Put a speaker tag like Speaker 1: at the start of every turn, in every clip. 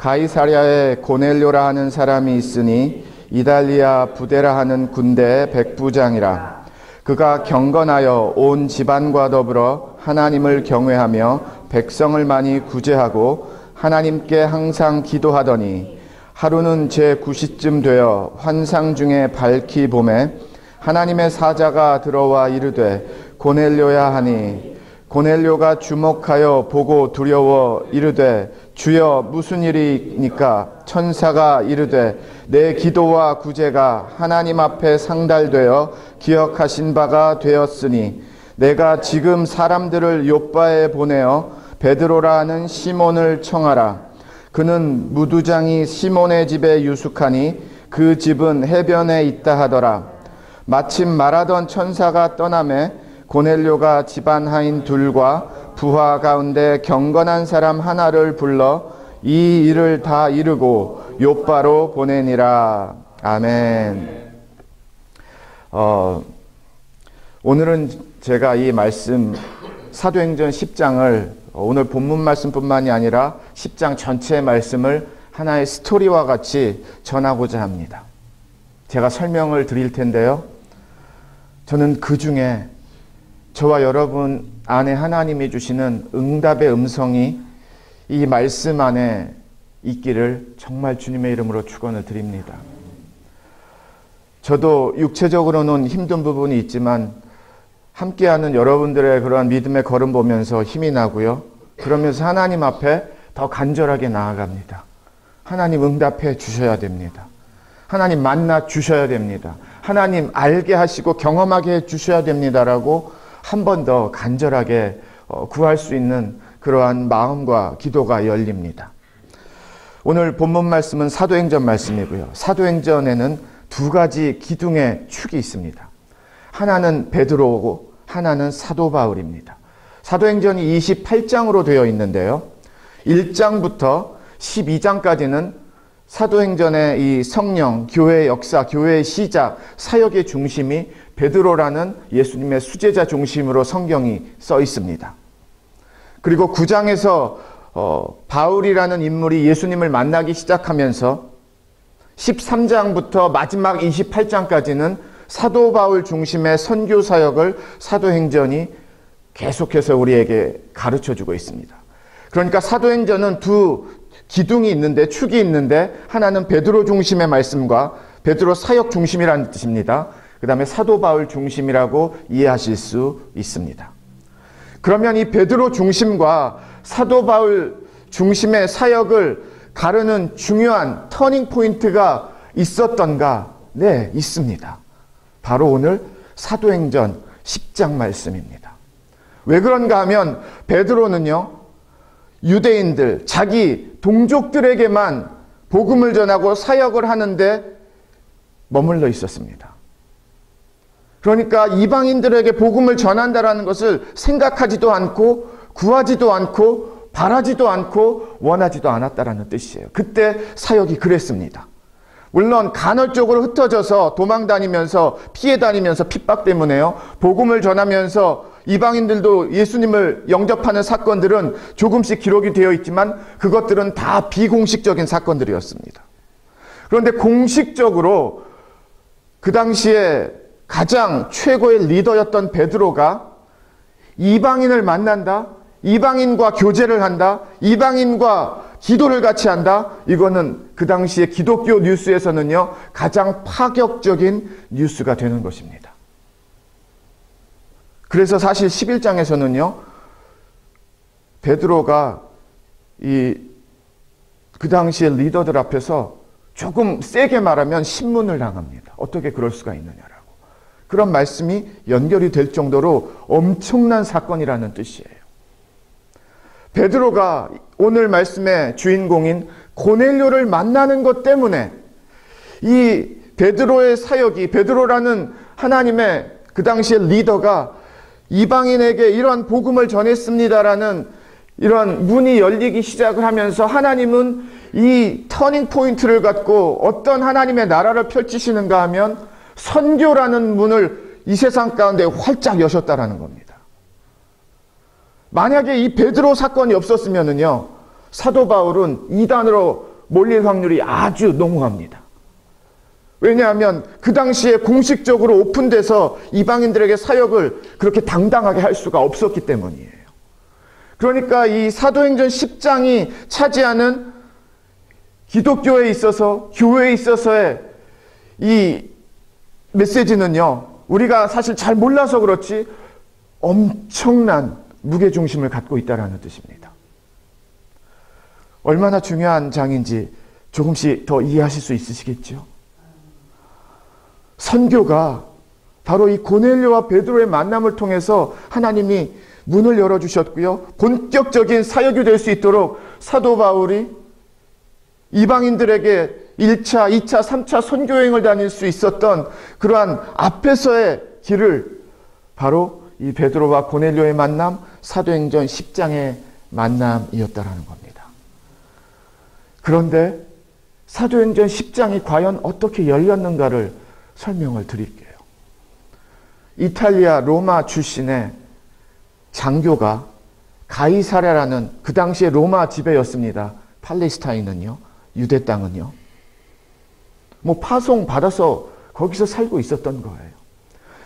Speaker 1: 가이사랴에 고넬료라 하는 사람이 있으니 이달리아 부데라 하는 군대의 백부장이라. 그가 경건하여 온 집안과 더불어 하나님을 경외하며 백성을 많이 구제하고 하나님께 항상 기도하더니 하루는 제9시쯤 되어 환상 중에 밝히 보매 하나님의 사자가 들어와 이르되 고넬료야 하니 고넬료가 주목하여 보고 두려워 이르되 주여 무슨 일이니까? 천사가 이르되 내 기도와 구제가 하나님 앞에 상달되어 기억하신 바가 되었으니 내가 지금 사람들을 요빠에 보내어 베드로라 하는 시몬을 청하라. 그는 무두장이 시몬의 집에 유숙하니 그 집은 해변에 있다 하더라. 마침 말하던 천사가 떠나매 고넬료가 집안 하인 둘과 부하 가운데 경건한 사람 하나를 불러 이 일을 다 이루고 요빠로 보내니라. 아멘. 오늘은 제가 이 말씀 사도행전 10장을 오늘 본문 말씀뿐만이 아니라 10장 전체의 말씀을 하나의 스토리와 같이 전하고자 합니다. 제가 설명을 드릴 텐데요. 저는 그 중에 저와 여러분 안에 하나님이 주시는 응답의 음성이 이 말씀 안에 있기를 정말 주님의 이름으로 축원을 드립니다. 저도 육체적으로는 힘든 부분이 있지만 함께하는 여러분들의 그러한 믿음의 걸음 보면서 힘이 나고요. 그러면서 하나님 앞에 더 간절하게 나아갑니다. 하나님 응답해 주셔야 됩니다. 하나님 만나 주셔야 됩니다. 하나님 알게 하시고 경험하게 해 주셔야 됩니다라고 한 번 더 간절하게 구할 수 있는 그러한 마음과 기도가 열립니다. 오늘 본문 말씀은 사도행전 말씀이고요. 사도행전에는 두 가지 기둥의 축이 있습니다. 하나는 베드로고 하나는 사도 바울입니다. 사도행전이 28장으로 되어 있는데요. 1장부터 12장까지는 사도행전의 이 성령, 교회의 역사, 교회의 시작, 사역의 중심이 베드로라는 예수님의 수제자 중심으로 성경이 써 있습니다. 그리고 9장에서 바울이라는 인물이 예수님을 만나기 시작하면서 13장부터 마지막 28장까지는 사도 바울 중심의 선교 사역을 사도행전이 계속해서 우리에게 가르쳐주고 있습니다. 그러니까 사도행전은 두 기둥이 있는데, 축이 있는데, 하나는 베드로 중심의 말씀과 베드로 사역 중심이라는 뜻입니다. 그 다음에 사도 바울 중심이라고 이해하실 수 있습니다. 그러면 이 베드로 중심과 사도 바울 중심의 사역을 가르는 중요한 터닝 포인트가 있었던가? 네, 있습니다. 바로 오늘 사도행전 10장 말씀입니다. 왜 그런가 하면 베드로는요, 유대인들, 자기 동족들에게만 복음을 전하고 사역을 하는데 머물러 있었습니다. 그러니까 이방인들에게 복음을 전한다라는 것을 생각하지도 않고 구하지도 않고 바라지도 않고 원하지도 않았다라는 뜻이에요. 그때 사역이 그랬습니다. 물론 간헐적으로 흩어져서 도망다니면서 피해 다니면서 핍박 때문에요. 복음을 전하면서 이방인들도 예수님을 영접하는 사건들은 조금씩 기록이 되어 있지만 그것들은 다 비공식적인 사건들이었습니다. 그런데 공식적으로 그 당시에 가장 최고의 리더였던 베드로가 이방인을 만난다, 이방인과 교제를 한다, 이방인과 기도를 같이 한다, 이거는 그 당시에 기독교 뉴스에서는요 가장 파격적인 뉴스가 되는 것입니다. 그래서 사실 11장에서는요 베드로가 그 당시의 리더들 앞에서 조금 세게 말하면 신문을 당합니다. 어떻게 그럴 수가 있느냐라고. 그런 말씀이 연결이 될 정도로 엄청난 사건이라는 뜻이에요. 베드로가 오늘 말씀의 주인공인 고넬료를 만나는 것 때문에 이 베드로의 사역이, 베드로라는 하나님의 그 당시의 리더가 이방인에게 이러한 복음을 전했습니다라는 이런 문이 열리기 시작을 하면서 하나님은 이 터닝 포인트를 갖고 어떤 하나님의 나라를 펼치시는가 하면 선교라는 문을 이 세상 가운데 활짝 여셨다라는 겁니다. 만약에 이 베드로 사건이 없었으면은요, 사도 바울은 이단으로 몰릴 확률이 아주 농후합니다. 왜냐하면 그 당시에 공식적으로 오픈돼서 이방인들에게 사역을 그렇게 당당하게 할 수가 없었기 때문이에요. 그러니까 이 사도행전 10장이 차지하는 기독교에 있어서, 교회에 있어서의 이 메시지는요, 우리가 사실 잘 몰라서 그렇지 엄청난 무게중심을 갖고 있다는 뜻입니다. 얼마나 중요한 장인지 조금씩 더 이해하실 수 있으시겠죠? 선교가 바로 이 고넬료와 베드로의 만남을 통해서 하나님이 문을 열어주셨고요. 본격적인 사역이 될 수 있도록 사도 바울이 이방인들에게 1차, 2차, 3차 선교여행을 다닐 수 있었던 그러한 앞에서의 길을 바로 이 베드로와 고넬료의 만남, 사도행전 10장의 만남이었다라는 겁니다. 그런데 사도행전 10장이 과연 어떻게 열렸는가를 설명을 드릴게요. 이탈리아 로마 출신의 장교가 가이사랴라는 그 당시에 로마 지배였습니다. 팔레스타인은요, 유대 땅은요. 파송 받아서 거기서 살고 있었던 거예요.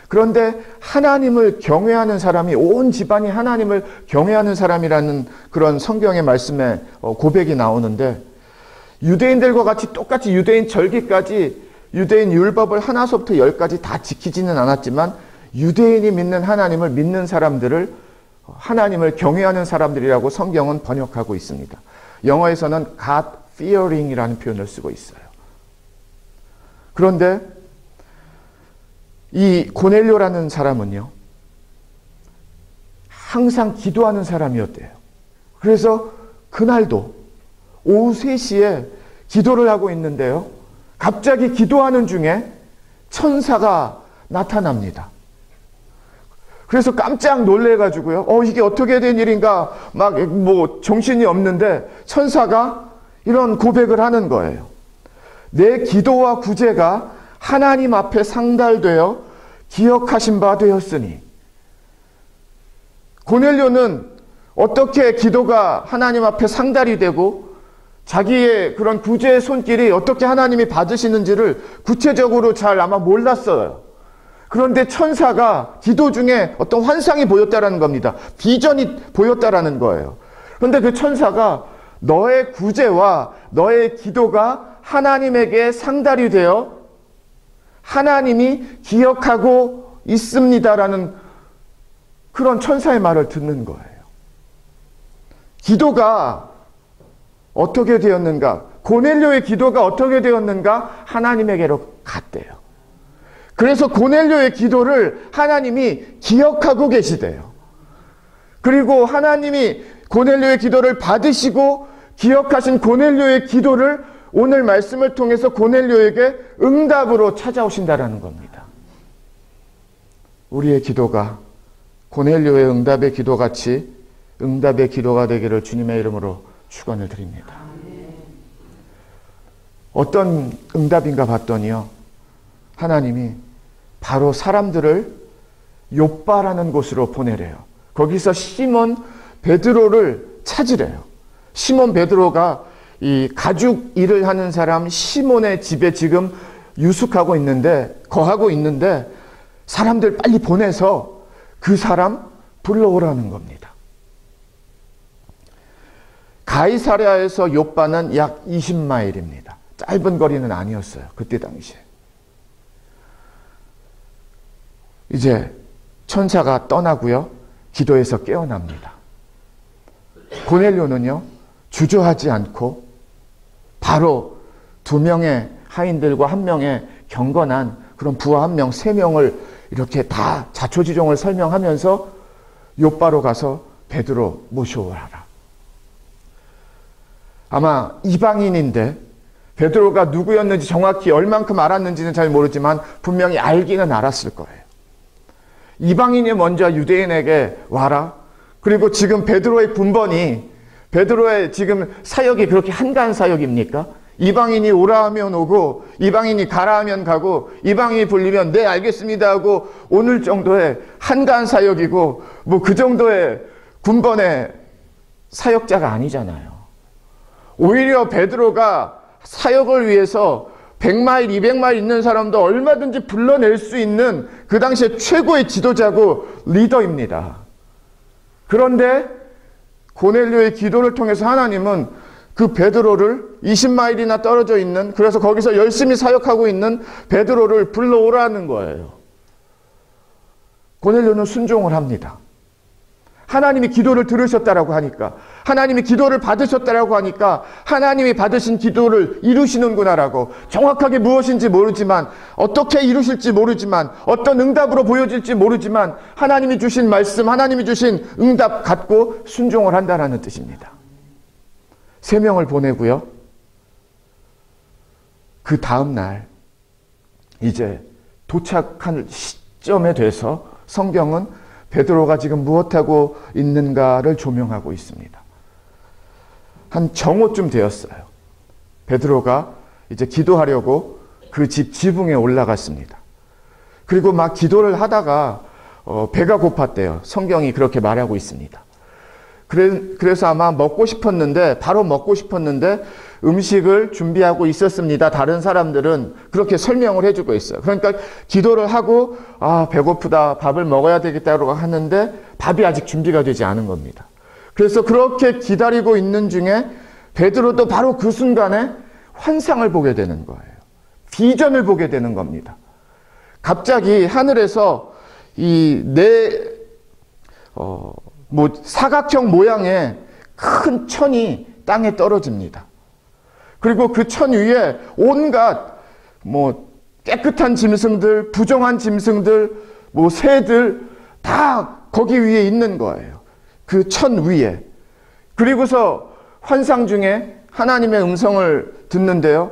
Speaker 1: 그런데 하나님을 경외하는 사람이, 온 집안이 하나님을 경외하는 사람이라는 그런 성경의 말씀에 고백이 나오는데, 유대인들과 같이 똑같이 유대인 절기까지, 유대인 율법을 하나서부터 열까지 다 지키지는 않았지만 유대인이 믿는 하나님을 믿는 사람들을 하나님을 경외하는 사람들이라고 성경은 번역하고 있습니다. 영어에서는 God fearing이라는 표현을 쓰고 있어요. 그런데 이 고넬료라는 사람은요, 항상 기도하는 사람이었대요. 그래서 그날도 오후 3시에 기도를 하고 있는데요, 갑자기 기도하는 중에 천사가 나타납니다. 그래서 깜짝 놀래가지고요, 이게 어떻게 된 일인가, 정신이 없는데 천사가 이런 고백을 하는 거예요. 내 기도와 구제가 하나님 앞에 상달되어 기억하신 바 되었으니. 고넬료는 어떻게 기도가 하나님 앞에 상달이 되고 자기의 그런 구제의 손길이 어떻게 하나님이 받으시는지를 구체적으로 잘 아마 몰랐어요. 그런데 천사가 기도 중에 어떤 환상이 보였다라는 겁니다. 비전이 보였다라는 거예요. 그런데 그 천사가 너의 구제와 너의 기도가 하나님에게 상달이 되어 하나님이 기억하고 있습니다라는 그런 천사의 말을 듣는 거예요. 기도가 어떻게 되었는가? 고넬료의 기도가 어떻게 되었는가? 하나님에게로 갔대요. 그래서 고넬료의 기도를 하나님이 기억하고 계시대요. 그리고 하나님이 고넬료의 기도를 받으시고 기억하신 고넬료의 기도를 오늘 말씀을 통해서 고넬료에게 응답으로 찾아오신다라는 겁니다. 우리의 기도가 고넬료의 응답의 기도같이 응답의 기도가 되기를 주님의 이름으로 축원을 드립니다. 어떤 응답인가 봤더니요, 하나님이 바로 사람들을 욥바라는 곳으로 보내래요. 거기서 시몬 베드로를 찾으래요. 시몬 베드로가 이 가죽 일을 하는 사람 시몬의 집에 지금 유숙하고 있는데, 거하고 있는데 사람들 빨리 보내서 그 사람 불러오라는 겁니다. 가이사랴에서 욥바는 약 20마일입니다. 짧은 거리는 아니었어요. 그때 당시에. 이제 천사가 떠나고요, 기도에서 깨어납니다. 고넬료는요, 주저하지 않고 바로 2명의 하인들과 1명의 경건한 그런 부하 1명, 3명을 이렇게 다 자초지종을 설명하면서 욥바로 가서 베드로 모셔오라라. 아마 이방인인데 베드로가 누구였는지 정확히 얼만큼 알았는지는 잘 모르지만 분명히 알기는 알았을 거예요. 이방인이 먼저 유대인에게 와라. 그리고 지금 베드로의 군번이, 베드로의 지금 사역이 그렇게 한가한 사역입니까? 이방인이 오라 하면 오고 이방인이 가라 하면 가고 이방인이 불리면 네 알겠습니다 하고 오늘 정도의 한가한 사역이고 그 정도의 군번의 사역자가 아니잖아요. 오히려 베드로가 사역을 위해서 100마일, 200마일 있는 사람도 얼마든지 불러낼 수 있는 그 당시에 최고의 지도자고 리더입니다. 그런데 고넬료의 기도를 통해서 하나님은 그 베드로를 20마일이나 떨어져 있는, 그래서 거기서 열심히 사역하고 있는 베드로를 불러오라는 거예요. 고넬료는 순종을 합니다. 하나님이 기도를 들으셨다라고 하니까, 하나님이 기도를 받으셨다라고 하니까 하나님이 받으신 기도를 이루시는구나라고, 정확하게 무엇인지 모르지만, 어떻게 이루실지 모르지만, 어떤 응답으로 보여질지 모르지만 하나님이 주신 말씀, 하나님이 주신 응답 갖고 순종을 한다라는 뜻입니다. 3명을 보내고요. 그 다음 날 이제 도착한 시점에 돼서 성경은 베드로가 지금 무엇하고 있는가를 조명하고 있습니다. 한 정오쯤 되었어요. 베드로가 이제 기도하려고 그 집 지붕에 올라갔습니다. 그리고 막 기도를 하다가 배가 고팠대요. 성경이 그렇게 말하고 있습니다. 그래서 아마 바로 먹고 싶었는데 음식을 준비하고 있었습니다. 다른 사람들은 그렇게 설명을 해주고 있어요. 그러니까 기도를 하고 배고프다, 밥을 먹어야 되겠다고 하는데 밥이 아직 준비가 되지 않은 겁니다. 그래서 그렇게 기다리고 있는 중에 베드로도 바로 그 순간에 환상을 보게 되는 거예요. 비전을 보게 되는 겁니다. 갑자기 하늘에서 사각형 모양의 큰 천이 땅에 떨어집니다. 그리고 그 천 위에 온갖 깨끗한 짐승들, 부정한 짐승들, 새들 다 거기 위에 있는 거예요. 그 천 위에. 그리고서 환상 중에 하나님의 음성을 듣는데요.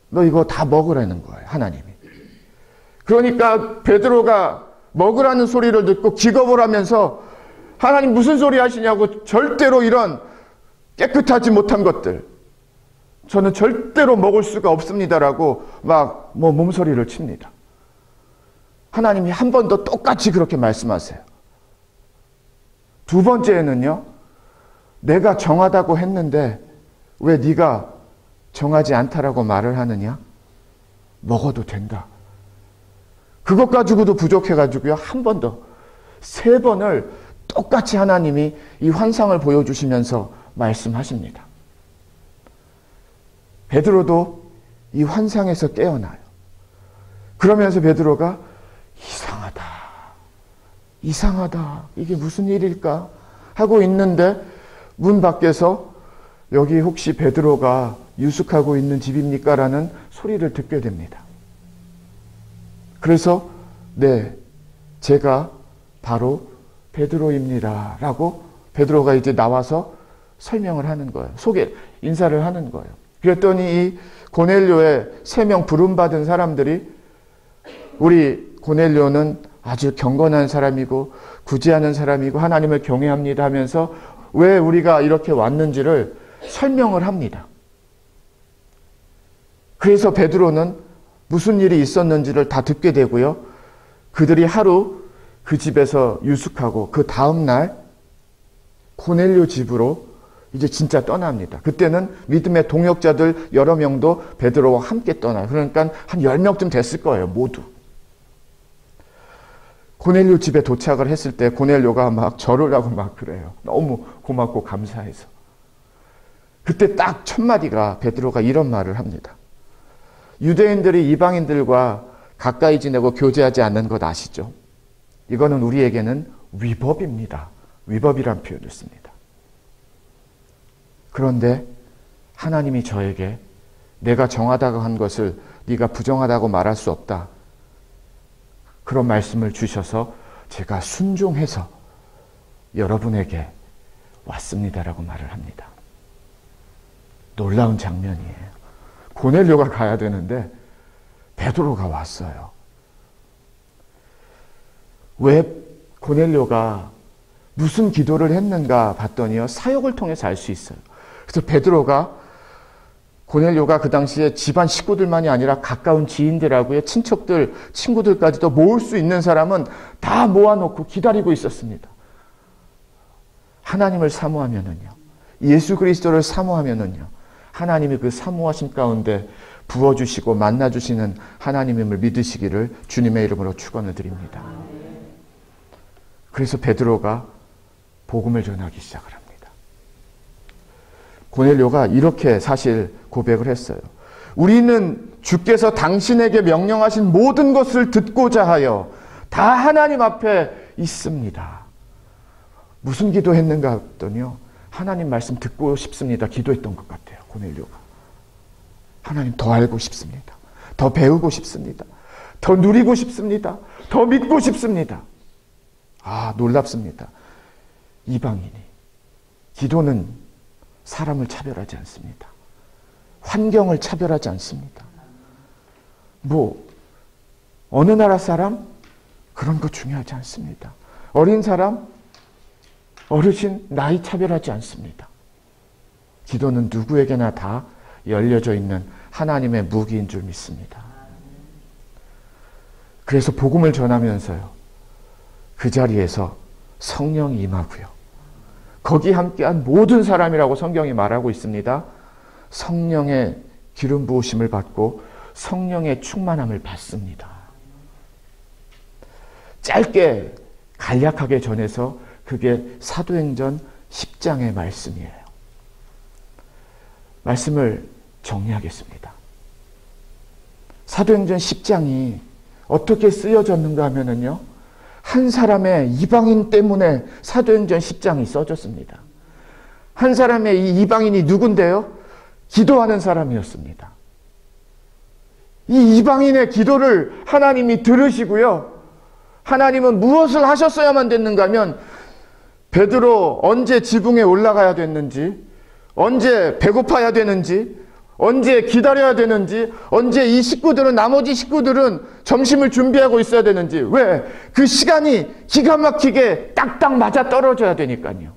Speaker 1: 너 이거 다 먹으라는 거예요, 하나님이. 그러니까 베드로가 먹으라는 소리를 듣고 기겁을 하면서, 하나님 무슨 소리 하시냐고, 절대로 이런 깨끗하지 못한 것들 저는 절대로 먹을 수가 없습니다라고 몸서리를 칩니다. 하나님이 한 번 더 똑같이 그렇게 말씀하세요. 두 번째는요, 내가 정하다고 했는데 왜 네가 정하지 않다라고 말을 하느냐? 먹어도 된다. 그것 가지고도 부족해가지고요, 한 번 더, 3번을 똑같이 하나님이 이 환상을 보여주시면서 말씀하십니다. 베드로도 이 환상에서 깨어나요. 그러면서 베드로가 이상하다, 이게 무슨 일일까 하고 있는데 문 밖에서 여기 혹시 베드로가 유숙하고 있는 집입니까? 라는 소리를 듣게 됩니다. 그래서 네, 제가 바로 베드로입니다 라고 베드로가 이제 나와서 설명을 하는 거예요. 인사를 하는 거예요. 그랬더니 이 고넬료의 3명 부름받은 사람들이, 우리 고넬료는 아주 경건한 사람이고 구제하는 사람이고 하나님을 경외합니다 하면서 왜 우리가 이렇게 왔는지를 설명을 합니다. 그래서 베드로는 무슨 일이 있었는지를 다 듣게 되고요. 그들이 하루 그 집에서 유숙하고 그 다음 날 고넬료 집으로 이제 진짜 떠납니다. 그때는 믿음의 동역자들 여러 명도 베드로와 함께 떠나요. 그러니까 한 10명쯤 됐을 거예요, 모두. 고넬료 집에 도착을 했을 때 고넬료가 막 절을 하고 막 그래요. 너무 고맙고 감사해서. 그때 딱 첫 마디가 베드로가 이런 말을 합니다. 유대인들이 이방인들과 가까이 지내고 교제하지 않는 것 아시죠? 이거는 우리에게는 위법입니다. 위법이란 표현을 씁니다. 그런데 하나님이 저에게 내가 정하다고 한 것을 네가 부정하다고 말할 수 없다, 그런 말씀을 주셔서 제가 순종해서 여러분에게 왔습니다라고 말을 합니다. 놀라운 장면이에요. 고넬료가 가야 되는데 베드로가 왔어요. 왜 고넬료가 무슨 기도를 했는가 봤더니요, 사역을 통해서 알 수 있어요. 그래서 베드로가, 고넬료가 그 당시에 집안 식구들만이 아니라 가까운 지인들하고요, 친척들, 친구들까지도 모을 수 있는 사람은 다 모아놓고 기다리고 있었습니다. 하나님을 사모하면은요, 예수 그리스도를 사모하면은요, 하나님이 그 사모하심 가운데 부어주시고 만나주시는 하나님임을 믿으시기를 주님의 이름으로 축원을 드립니다. 그래서 베드로가 복음을 전하기 시작을 합니다. 고넬료가 이렇게 사실 고백을 했어요. 우리는 주께서 당신에게 명령하신 모든 것을 듣고자 하여 다 하나님 앞에 있습니다. 무슨 기도했는가 했더니요, 하나님 말씀 듣고 싶습니다 기도했던 것 같아요. 고넬료가 하나님 더 알고 싶습니다. 더 배우고 싶습니다. 더 누리고 싶습니다. 더 믿고 싶습니다. 놀랍습니다. 이방인이 기도는 사람을 차별하지 않습니다. 환경을 차별하지 않습니다. 어느 나라 사람? 그런 거 중요하지 않습니다. 어린 사람, 어르신, 나이 차별하지 않습니다. 기도는 누구에게나 다 열려져 있는 하나님의 무기인 줄 믿습니다. 그래서 복음을 전하면서요, 그 자리에서 성령이 임하고요, 거기 함께한 모든 사람이라고 성경이 말하고 있습니다. 성령의 기름 부으심을 받고 성령의 충만함을 받습니다. 짧게 간략하게 전해서 그게 사도행전 10장의 말씀이에요. 말씀을 정리하겠습니다. 사도행전 10장이 어떻게 쓰여졌는가 하면은요, 한 사람의 이방인 때문에 사도행전 10장이 써졌습니다. 한 사람의 이 이방인이 누군데요? 기도하는 사람이었습니다. 이 이방인의 기도를 하나님이 들으시고요, 하나님은 무엇을 하셨어야만 됐는가 하면, 베드로 언제 지붕에 올라가야 됐는지, 언제 배고파야 되는지, 언제 기다려야 되는지, 언제 이 식구들은, 나머지 식구들은 점심을 준비하고 있어야 되는지, 왜? 그 시간이 기가 막히게 딱딱 맞아 떨어져야 되니까요.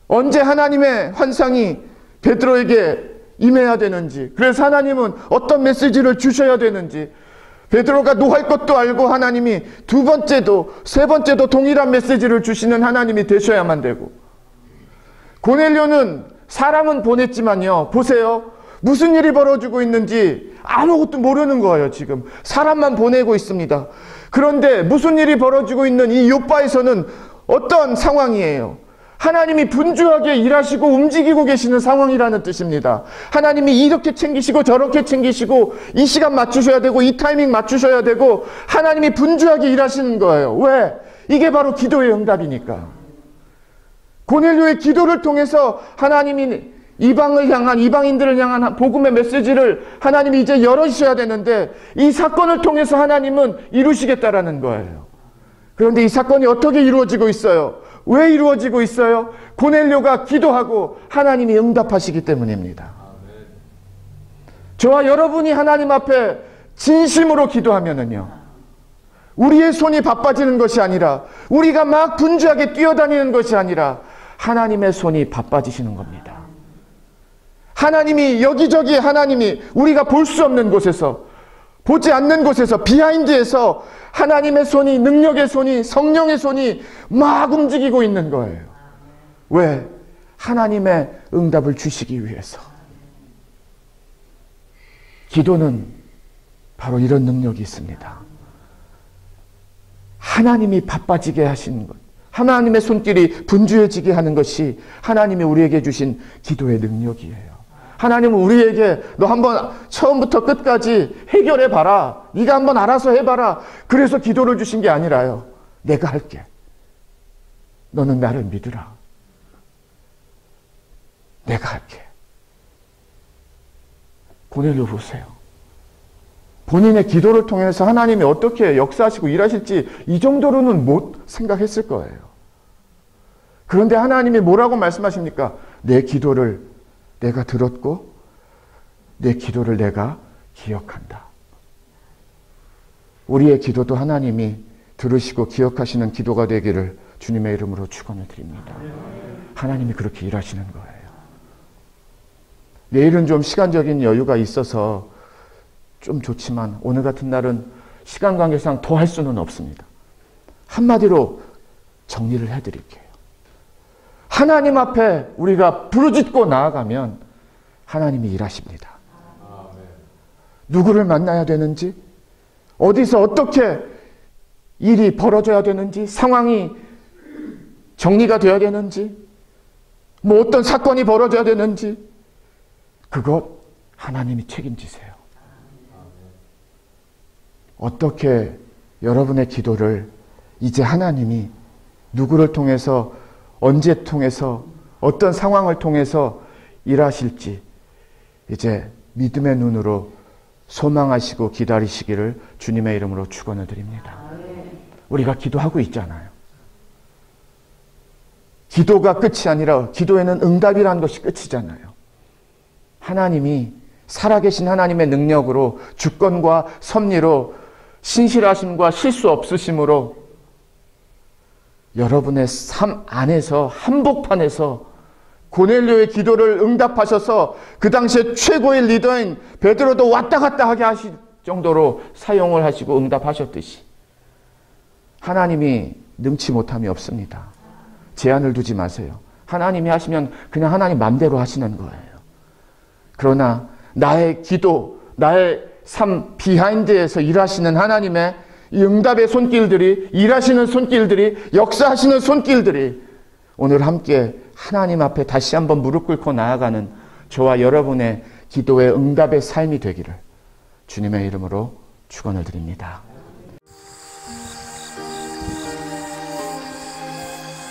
Speaker 1: 언제 하나님의 환상이 베드로에게 임해야 되는지, 그래서 하나님은 어떤 메시지를 주셔야 되는지, 베드로가 노할 것도 알고 하나님이 두 번째도 세 번째도 동일한 메시지를 주시는 하나님이 되셔야만 되고, 고넬료는 사람은 보냈지만요, 보세요, 무슨 일이 벌어지고 있는지 아무것도 모르는 거예요. 지금 사람만 보내고 있습니다. 그런데 무슨 일이 벌어지고 있는 이 요빠에서는 어떤 상황이에요? 하나님이 분주하게 일하시고 움직이고 계시는 상황이라는 뜻입니다. 하나님이 이렇게 챙기시고 저렇게 챙기시고 이 시간 맞추셔야 되고 이 타이밍 맞추셔야 되고 하나님이 분주하게 일하시는 거예요. 왜? 이게 바로 기도의 응답이니까. 고넬료의 기도를 통해서 하나님이 이방을 향한, 이방인들을 향한 복음의 메시지를 하나님이 이제 열어주셔야 되는데, 이 사건을 통해서 하나님은 이루시겠다라는 거예요. 그런데 이 사건이 어떻게 이루어지고 있어요? 왜 이루어지고 있어요? 고넬료가 기도하고 하나님이 응답하시기 때문입니다. 저와 여러분이 하나님 앞에 진심으로 기도하면은요, 우리의 손이 바빠지는 것이 아니라, 우리가 막 분주하게 뛰어다니는 것이 아니라 하나님의 손이 바빠지시는 겁니다. 하나님이 여기저기, 하나님이 우리가 볼 수 없는 곳에서, 보지 않는 곳에서, 비하인드에서 하나님의 손이, 능력의 손이, 성령의 손이 막 움직이고 있는 거예요. 왜? 하나님의 응답을 주시기 위해서. 기도는 바로 이런 능력이 있습니다. 하나님이 바빠지게 하시는 것, 하나님의 손길이 분주해지게 하는 것이 하나님이 우리에게 주신 기도의 능력이에요. 하나님은 우리에게 너 한번 처음부터 끝까지 해결해봐라, 네가 한번 알아서 해봐라, 그래서 기도를 주신 게 아니라요, 내가 할게, 너는 나를 믿으라, 내가 할게. 고넬료 보세요. 본인의 기도를 통해서 하나님이 어떻게 역사하시고 일하실지 이 정도로는 못 생각했을 거예요. 그런데 하나님이 뭐라고 말씀하십니까? 내 기도를 내가 들었고 내 기도를 내가 기억한다. 우리의 기도도 하나님이 들으시고 기억하시는 기도가 되기를 주님의 이름으로 축원을 드립니다. 하나님이 그렇게 일하시는 거예요. 내일은 좀 시간적인 여유가 있어서 좀 좋지만 오늘 같은 날은 시간 관계상 더 할 수는 없습니다. 한마디로 정리를 해드릴게요. 하나님 앞에 우리가 부르짖고 나아가면 하나님이 일하십니다. 누구를 만나야 되는지, 어디서 어떻게 일이 벌어져야 되는지, 상황이 정리가 되어야 되는지, 뭐 어떤 사건이 벌어져야 되는지, 그것 하나님이 책임지세요. 어떻게 여러분의 기도를 이제 하나님이 누구를 통해서, 언제 통해서, 어떤 상황을 통해서 일하실지 이제 믿음의 눈으로 소망하시고 기다리시기를 주님의 이름으로 축원을 드립니다. 우리가 기도하고 있잖아요. 기도가 끝이 아니라 기도에는 응답이라는 것이 끝이잖아요. 하나님이 살아계신 하나님의 능력으로, 주권과 섭리로, 신실하심과 실수 없으심으로 여러분의 삶 안에서, 한복판에서 고넬료의 기도를 응답하셔서 그 당시에 최고의 리더인 베드로도 왔다 갔다 하게 하실 정도로 사용을 하시고 응답하셨듯이 하나님이 능치 못함이 없습니다. 제한을 두지 마세요. 하나님이 하시면 그냥 하나님 맘대로 하시는 거예요. 그러나 나의 기도, 나의 삶 비하인드에서 일하시는 하나님의 이 응답의 손길들이, 일하시는 손길들이, 역사하시는 손길들이 오늘 함께 하나님 앞에 다시 한번 무릎 꿇고 나아가는 저와 여러분의 기도의 응답의 삶이 되기를 주님의 이름으로 축원을 드립니다.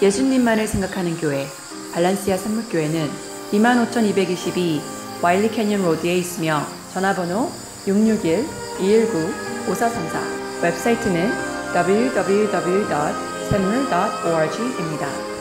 Speaker 2: 예수님만을 생각하는 교회 발란시아 산목교회는 25,222 와일리 캐년 로드에 있으며 전화번호 661-219-5434, 웹사이트는 www.샘물.org입니다.